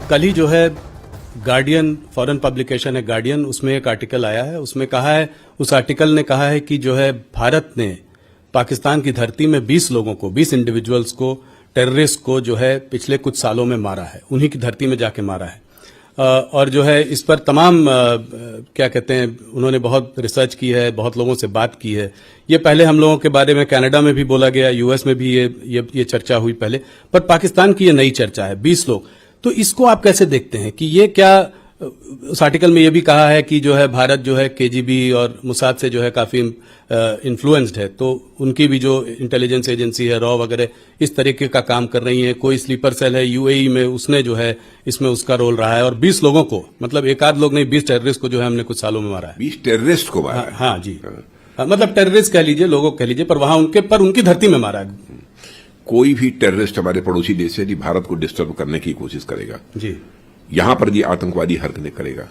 कल ही जो है गार्डियन, फॉरेन पब्लिकेशन है गार्डियन, उसमें एक आर्टिकल आया है। उसमें कहा है, उस आर्टिकल ने कहा है कि जो है भारत ने पाकिस्तान की धरती में 20 लोगों को, 20 इंडिविजुअल्स को, टेररिस्ट को जो है पिछले कुछ सालों में मारा है, उन्हीं की धरती में जाके मारा है। और जो है इस पर तमाम क्या कहते हैं, उन्होंने बहुत रिसर्च की है, बहुत लोगों से बात की है। ये पहले हम लोगों के बारे में कनाडा में भी बोला गया, यूएस में भी ये चर्चा हुई पहले, पर पाकिस्तान की ये नई चर्चा है, 20 लोग। तो इसको आप कैसे देखते हैं कि ये क्या, उस आर्टिकल में ये भी कहा है कि जो है भारत जो है केजीबी और मुसाद से जो है काफी इन्फ्लुएंस्ड है, तो उनकी भी जो इंटेलिजेंस एजेंसी है, रॉ वगैरह, इस तरीके का काम कर रही है। कोई स्लीपर सेल है यूएई में, उसने जो है इसमें उसका रोल रहा है। और 20 लोगों को, मतलब एक आध लोग नहीं, 20 टेररिस्ट को जो है हमने कुछ सालों में मारा है। 20 टेररिस्ट को मारा है? हाँ जी, मतलब टेररिस्ट कह लीजिए, लोगों कह लीजिए, पर वहां उनकी धरती में मारा है। कोई भी टेररिस्ट हमारे पड़ोसी देश से भारत को डिस्टर्ब करने की कोशिश करेगा जी, यहां पर ये आतंकवादी हरकतें करेगा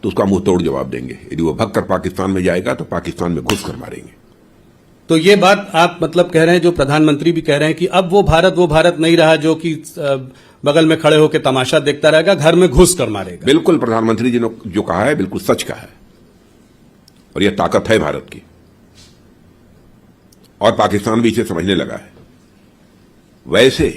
तो उसका मुंह तोड़ जवाब देंगे। यदि वो भगकर पाकिस्तान में जाएगा तो पाकिस्तान में घुस कर मारेंगे। तो ये बात आप मतलब कह रहे हैं, जो प्रधानमंत्री भी कह रहे हैं कि अब वो भारत नहीं रहा जो कि बगल में खड़े होकर तमाशा देखता रहेगा, घर में घुस कर मारेगा। बिल्कुल, प्रधानमंत्री जी ने जो कहा है बिल्कुल सच कहा है, और यह ताकत है भारत की, और पाकिस्तान भी इसे समझने लगा है। वैसे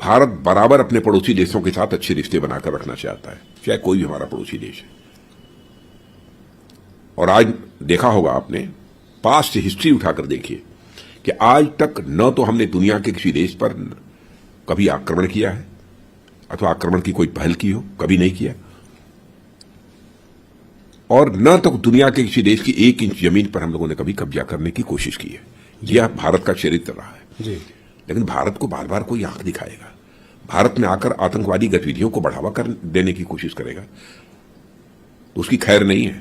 भारत बराबर अपने पड़ोसी देशों के साथ अच्छे रिश्ते बनाकर रखना चाहता है, चाहे कोई भी हमारा पड़ोसी देश है। और आज देखा होगा आपने, पास्ट हिस्ट्री उठाकर देखिए कि आज तक न तो हमने दुनिया के किसी देश पर कभी आक्रमण किया है, अथवा आक्रमण की कोई पहल की हो, कभी नहीं किया। और न तो दुनिया के किसी देश की 1 इंच जमीन पर हम लोगों ने कभी कब्जा करने की कोशिश की है। यह भारत का चरित्र रहा है जी। लेकिन भारत को बार बार कोई आंख दिखाएगा, भारत में आकर आतंकवादी गतिविधियों को बढ़ावा कर देने की कोशिश करेगा, तो उसकी खैर नहीं है।